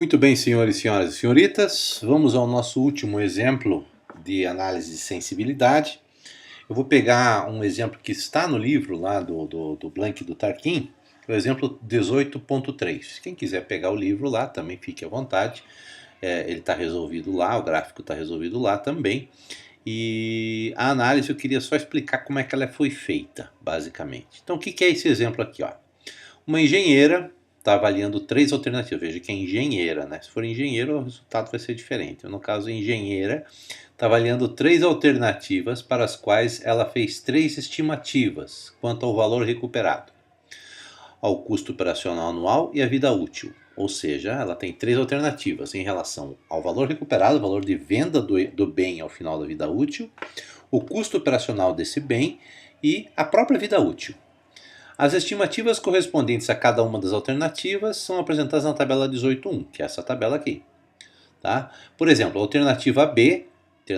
Muito bem, senhores, senhoras e senhoritas, vamos ao nosso último exemplo de análise de sensibilidade. Eu vou pegar um exemplo que está no livro lá do Blank e do Tarquin, o exemplo 18.3. Quem quiser pegar o livro lá, também fique à vontade. Ele está resolvido lá, o gráfico está resolvido lá também. E a análise eu queria só explicar como é que ela foi feita, basicamente. Então o que é esse exemplo aqui? Ó? Uma engenheira está avaliando três alternativas. Veja que é engenheira, né? Se for engenheiro, o resultado vai ser diferente. No caso, a engenheira está avaliando três alternativas para as quais ela fez três estimativas quanto ao valor recuperado, ao custo operacional anual e à vida útil. Ou seja, ela tem três alternativas em relação ao valor recuperado, o valor de venda do bem ao final da vida útil, o custo operacional desse bem e a própria vida útil. As estimativas correspondentes a cada uma das alternativas são apresentadas na tabela 18.1, que é essa tabela aqui. Tá? Por exemplo, a alternativa B, que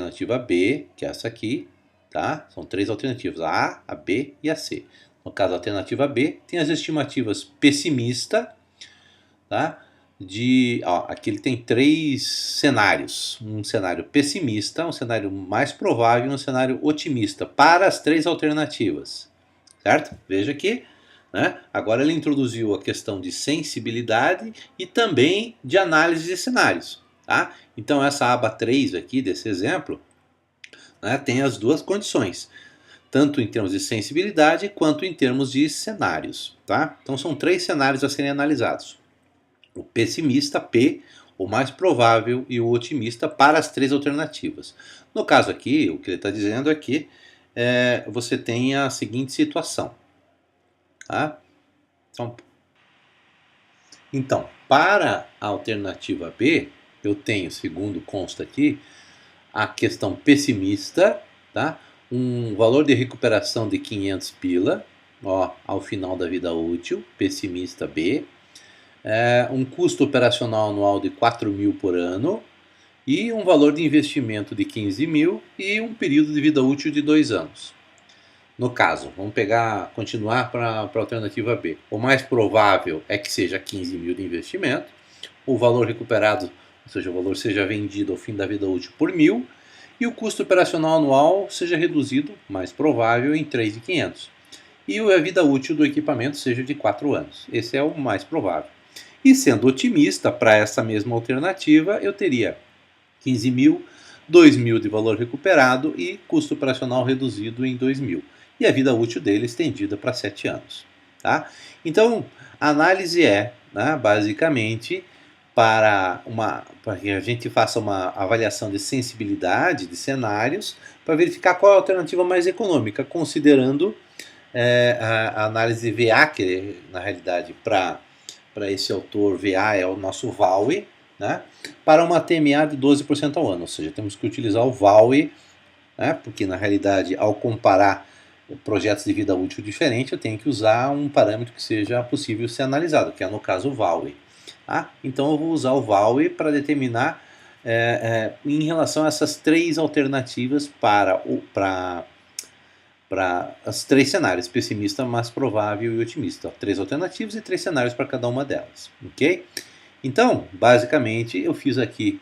é essa aqui, tá? São três alternativas, a A, a B e a C. No caso, a alternativa B tem as estimativas pessimista, tá? Aqui ele tem três cenários, um cenário pessimista, um cenário mais provável e um cenário otimista para as três alternativas, certo? Veja aqui, né? Agora ele introduziu a questão de sensibilidade e também de análise de cenários, tá? Então essa aba 3 aqui desse exemplo, né, tem as duas condições, tanto em termos de sensibilidade quanto em termos de cenários, tá? Então são três cenários a serem analisados. O pessimista, P, o mais provável e o otimista para as três alternativas. No caso aqui, o que ele está dizendo é que você tem a seguinte situação. Tá? Então, para a alternativa B, eu tenho, segundo consta aqui, a questão pessimista, tá? Um valor de recuperação de 500 pila, ó, ao final da vida útil, pessimista B, um custo operacional anual de 4 mil por ano e um valor de investimento de 15 mil e um período de vida útil de 2 anos. No caso, vamos continuar para a alternativa B. O mais provável é que seja 15 mil de investimento, o valor recuperado, ou seja, o valor seja vendido ao fim da vida útil por 1.000, e o custo operacional anual seja reduzido, mais provável, em 3.500. E a vida útil do equipamento seja de 4 anos. Esse é o mais provável. E sendo otimista para essa mesma alternativa, eu teria 15 mil, 2 mil de valor recuperado e custo operacional reduzido em 2 mil. E a vida útil dele estendida para 7 anos. Tá? Então, a análise né, basicamente, para que a gente faça uma avaliação de sensibilidade de cenários para verificar qual é a alternativa mais econômica, considerando a análise VA, que na realidade para esse autor VA é o nosso VAUE, né, para uma TMA de 12% ao ano, ou seja, temos que utilizar o VAUE, né, porque na realidade ao comparar projetos de vida útil diferente, eu tenho que usar um parâmetro que seja possível ser analisado, que é no caso o VAUE. Tá? Então eu vou usar o VAUE para determinar em relação a essas três alternativas para os três cenários, pessimista, mais provável e otimista. Três alternativas e três cenários para cada uma delas. Ok? Então, basicamente, eu fiz aqui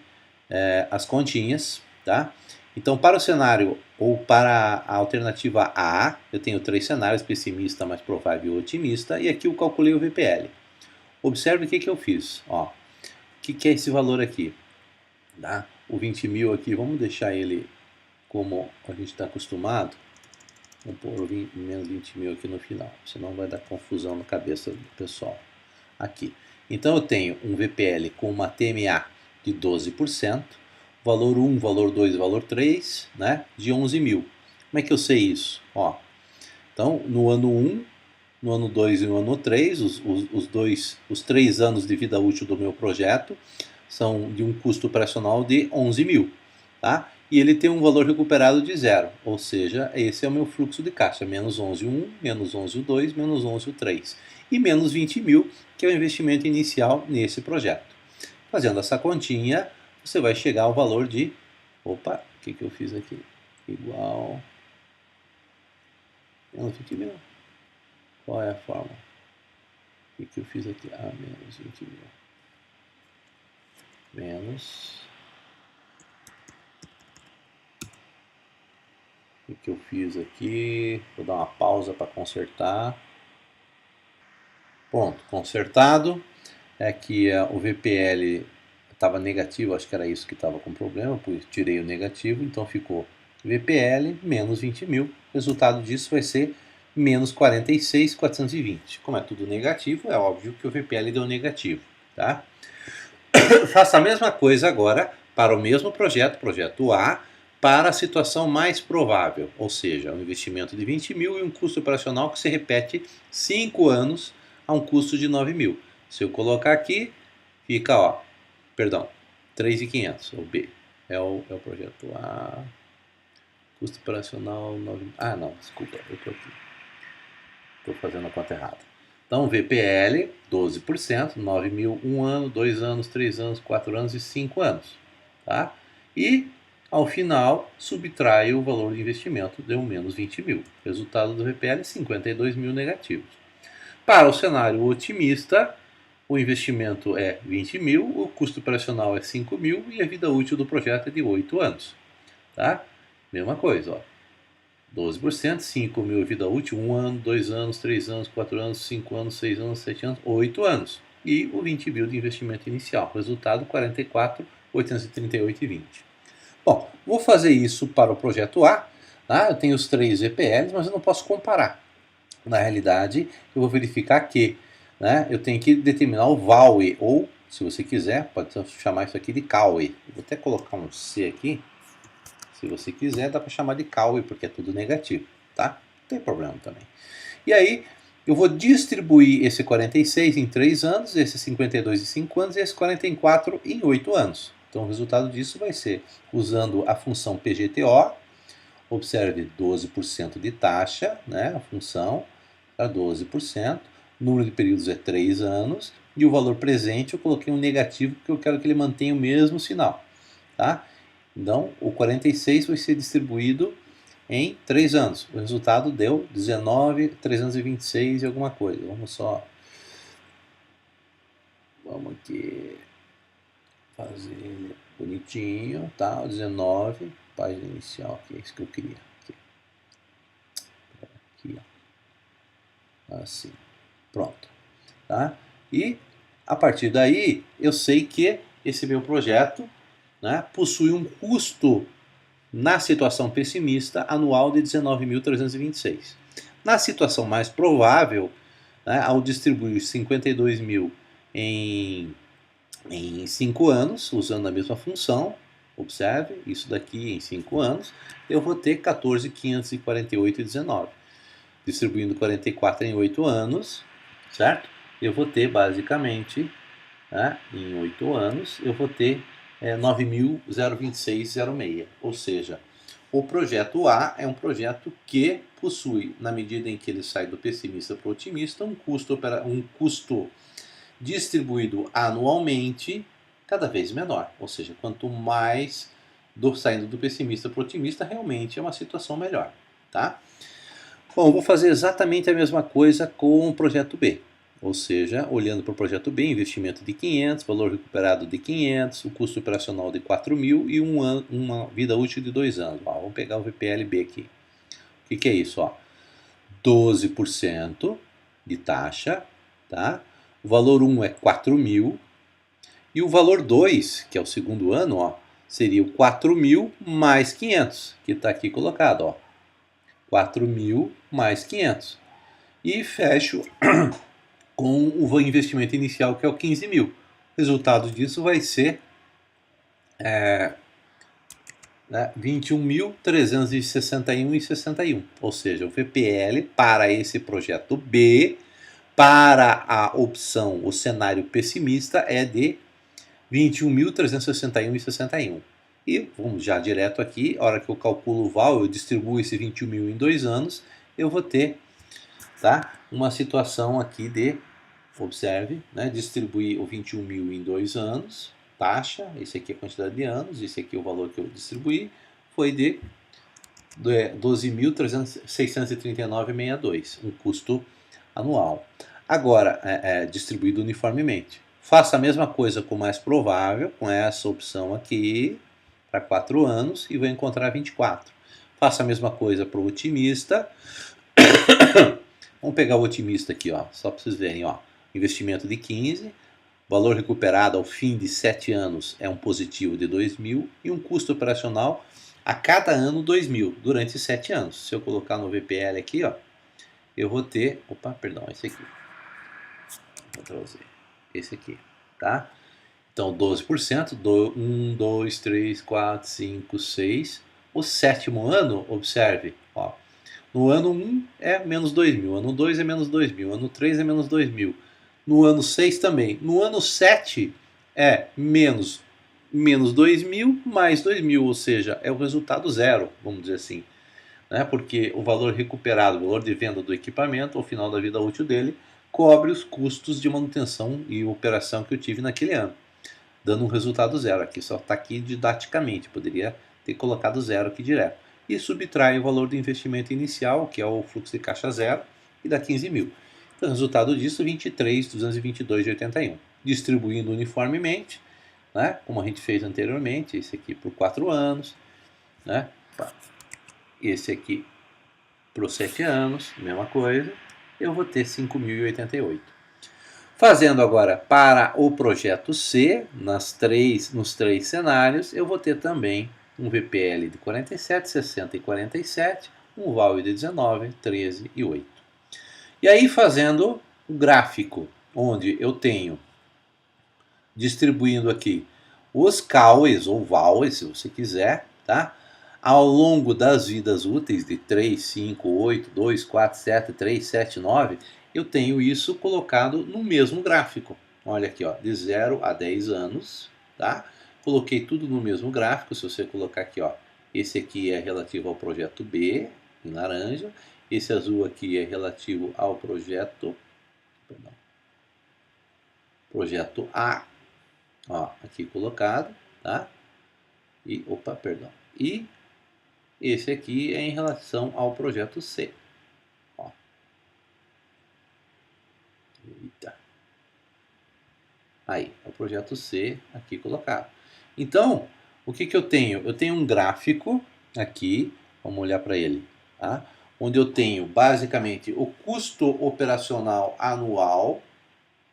as continhas. Tá? Então, para o cenário ou para a alternativa A, eu tenho três cenários, pessimista, mais provável e otimista, e aqui eu calculei o VPL. Observe o que eu fiz. Ó, o que é esse valor aqui? Tá? O 20 mil aqui, vamos deixar ele como a gente está acostumado. Vou pôr menos 20 mil aqui no final, senão vai dar confusão na cabeça do pessoal. Aqui. Então eu tenho um VPL com uma TMA de 12%, valor 1, valor 2 e valor 3, né, de 11 mil. Como é que eu sei isso? Ó, então, no ano 1, no ano 2 e no ano 3, os 3 anos de vida útil do meu projeto são de um custo operacional de 11 mil. Tá? E ele tem um valor recuperado de zero, ou seja, esse é o meu fluxo de caixa, menos 11 o 1, menos 11 o 2, menos 11 o 3. E menos 20 mil, que é o investimento inicial nesse projeto. Fazendo essa continha, você vai chegar ao valor de... Opa, o que eu fiz aqui? Igual... Menos 20 mil. Qual é a fórmula? O que eu fiz aqui? Menos 20 mil. menos... O que eu fiz aqui, vou dar uma pausa para consertar. Pronto, consertado. É que o VPL estava negativo, acho que era isso que estava com problema, pois tirei o negativo, então ficou VPL menos 20 mil. O resultado disso vai ser menos 46.420. Como é tudo negativo, é óbvio que o VPL deu negativo. Tá? Faça a mesma coisa agora para o mesmo projeto, projeto A, para a situação mais provável, ou seja, um investimento de 20 mil e um custo operacional que se repete 5 anos a um custo de 9 mil. Se eu colocar aqui, fica, ó, perdão, 3.500, o B. É o projeto A, custo operacional 9 mil. Ah, não, desculpa, eu estou aqui. Estou fazendo a conta errada. Então, VPL, 12%, 9 mil, 1 ano, 2 anos, 3 anos, 4 anos e 5 anos. Tá? E, ao final, subtrai o valor de investimento, deu menos 20 mil. Resultado do VPL, 52 mil negativos. Para o cenário otimista, o investimento é 20 mil, o custo operacional é 5 mil e a vida útil do projeto é de 8 anos. Tá? Mesma coisa, ó. 12%, 5 mil vida útil, 1 ano, 2 anos, 3 anos, 4 anos, 5 anos, 6 anos, 7 anos, 8 anos. E o 20 mil de investimento inicial. Resultado 44.838,20. Bom, vou fazer isso para o projeto A. Tá? Eu tenho os 3 VPLs, mas eu não posso comparar. Na realidade, eu vou verificar que, né, eu tenho que determinar o VAUE, ou, se você quiser, pode chamar isso aqui de CAUE. Vou até colocar um C aqui. Se você quiser, dá para chamar de CAUE, porque é tudo negativo, tá? Não tem problema também. E aí, eu vou distribuir esse 46 em 3 anos, esse 52 em 5 anos e esse 44 em 8 anos. Então, o resultado disso vai ser, usando a função PGTO, observe 12% de taxa, né, a função, para 12%, o número de períodos é 3 anos, e o valor presente eu coloquei um negativo, porque eu quero que ele mantenha o mesmo sinal, tá? Então, o 46 vai ser distribuído em 3 anos. O resultado deu 19.326 e alguma coisa. Vamos aqui fazer bonitinho, tá? 19, página inicial aqui, é isso que eu queria. Aqui, ó. Assim. Pronto. Tá? E, a partir daí, eu sei que esse meu projeto, né, possui um custo, na situação pessimista, anual de 19.326. Na situação mais provável, né, ao distribuir 52 mil em 5 anos, usando a mesma função, observe, isso daqui em 5 anos, eu vou ter 14.548,19. Distribuindo 44 em 8 anos, certo? Eu vou ter basicamente, né, em 8 anos, eu vou ter 9.026,06. Ou seja, o projeto A é um projeto que possui, na medida em que ele sai do pessimista para o otimista, um custo distribuído anualmente cada vez menor. Ou seja, quanto mais saindo do pessimista para o otimista, realmente é uma situação melhor. Tá? Bom, vou fazer exatamente a mesma coisa com o projeto B. Ou seja, olhando para o projeto B, investimento de 500, valor recuperado de 500, o custo operacional de 4 mil e uma vida útil de 2 anos. Ó, vamos pegar o VPLB aqui. O que é isso? Ó? 12% de taxa, tá? O valor 1 é 4 mil e o valor 2, que é o segundo ano, ó, seria o 4 mil mais 500, que está aqui colocado. Ó. 4 mil mais 500. E fecho com o investimento inicial, que é o 15 mil. O resultado disso vai ser 21.361,61. Ou seja, o VPL para esse projeto B, para a opção, o cenário pessimista, é de 21.361,61. E vamos já direto aqui, a hora que eu calculo o VAL, eu distribuo esse 21 mil em 2 anos, eu vou ter, tá, uma situação aqui de, observe, né, distribuir o 21 mil em 2 anos, taxa, esse aqui é a quantidade de anos, esse aqui é o valor que eu distribuí, foi de 12.639,62, um custo anual. Agora, distribuído uniformemente. Faça a mesma coisa com o mais provável, com essa opção aqui, para 4 anos, e vai encontrar 24. Faça a mesma coisa para o otimista. Vamos pegar o otimista aqui, ó, só para vocês verem. Ó, investimento de 15, valor recuperado ao fim de 7 anos é um positivo de 2.000 e um custo operacional a cada ano 2.000 durante 7 anos. Se eu colocar no VPL aqui, ó, eu vou ter... Opa, perdão, esse aqui. Vou trazer esse aqui, tá? Então, 12%, 1, 2, 3, 4, 5, 6. O sétimo ano, observe, ó, no ano 1 é menos 2.000, ano 2 é menos 2.000, ano 3 é menos 2.000, no ano 6 também. No ano 7 é menos 2.000 mais 2.000, ou seja, é o resultado zero, vamos dizer assim. Né? Porque o valor recuperado, o valor de venda do equipamento, ao final da vida útil dele, cobre os custos de manutenção e operação que eu tive naquele ano, dando um resultado zero. Aqui só está aqui didaticamente, poderia ter colocado zero aqui direto. E subtrai o valor do investimento inicial, que é o fluxo de caixa zero, e dá 15.000. Então, o resultado disso, 23.222,81. Distribuindo uniformemente, né, como a gente fez anteriormente, esse aqui por 4 anos, né, esse aqui para os 7 anos, mesma coisa, eu vou ter 5.088. Fazendo agora para o projeto C, nos três cenários, eu vou ter também um VPL de 47, 60 e 47, um VAL de 19, 13 e 8. E aí fazendo o gráfico, onde eu tenho, distribuindo aqui os CAUEs ou VAUEs, se você quiser, tá? Ao longo das vidas úteis de 3, 5, 8, 2, 4, 7, 3, 7, 9, eu tenho isso colocado no mesmo gráfico. Olha aqui, ó, de 0 a 10 anos, tá? Coloquei tudo no mesmo gráfico. Se você colocar aqui, ó, esse aqui é relativo ao projeto B, em laranja. Esse azul aqui é relativo ao projeto A, ó, aqui colocado, tá? E, opa, perdão. E esse aqui é em relação ao projeto C. Ó. Eita. Aí, é o projeto C aqui colocado. Então, o que eu tenho? Eu tenho um gráfico aqui, vamos olhar para ele, tá? Onde eu tenho basicamente o custo operacional anual,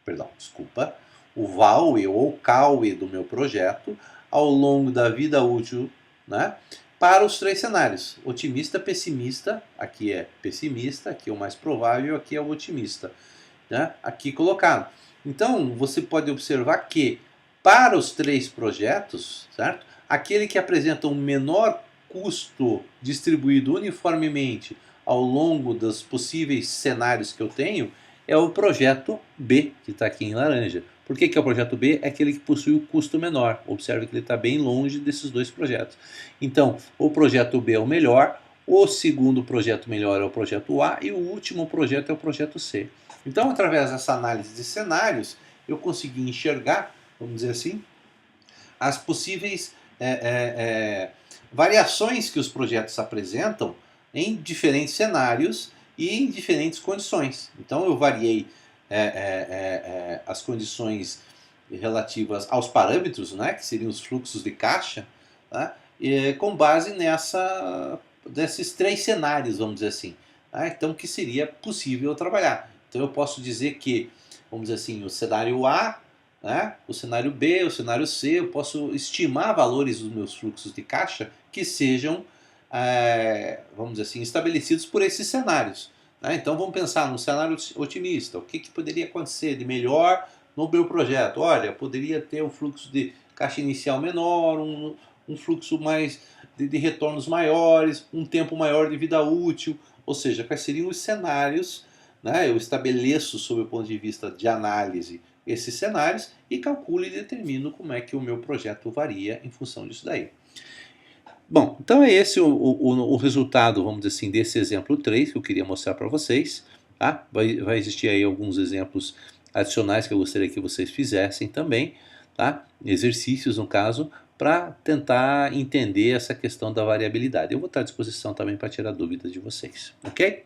perdão, desculpa, o VAUE ou CAUE do meu projeto ao longo da vida útil, né? Para os 3 cenários, otimista, pessimista, aqui é pessimista, aqui é o mais provável, aqui é o otimista, né? Aqui colocado. Então, você pode observar que para os 3 projetos, certo? Aquele que apresenta um menor custo distribuído uniformemente ao longo dos possíveis cenários que eu tenho é o projeto B, que está aqui em laranja. Por que é o projeto B? É aquele que possui o custo menor. Observe que ele está bem longe desses 2 projetos. Então, o projeto B é o melhor, o segundo projeto melhor é o projeto A e o último projeto é o projeto C. Então, através dessa análise de cenários, eu consegui enxergar, vamos dizer assim, as possíveis variações que os projetos apresentam em diferentes cenários e em diferentes condições. Então, eu variei as condições relativas aos parâmetros, né, que seriam os fluxos de caixa, né, com base desses 3 cenários, vamos dizer assim. Né, então, que seria possível trabalhar. Então, eu posso dizer que, vamos dizer assim, o cenário A, né, o cenário B, o cenário C, eu posso estimar valores dos meus fluxos de caixa que sejam, vamos dizer assim, estabelecidos por esses cenários. Né? Então, vamos pensar no cenário otimista. O que poderia acontecer de melhor no meu projeto? Olha, poderia ter um fluxo de caixa inicial menor, um fluxo mais de retornos maiores, um tempo maior de vida útil. Ou seja, quais seriam os cenários, né? Eu estabeleço, sob o ponto de vista de análise, esses cenários e calculo e determino como é que o meu projeto varia em função disso daí. Bom, então é esse o resultado, vamos dizer assim, desse exemplo 3 que eu queria mostrar para vocês. Tá? Vai existir aí alguns exemplos adicionais que eu gostaria que vocês fizessem também, tá? Exercícios no caso, para tentar entender essa questão da variabilidade. Eu vou estar à disposição também para tirar dúvidas de vocês, ok?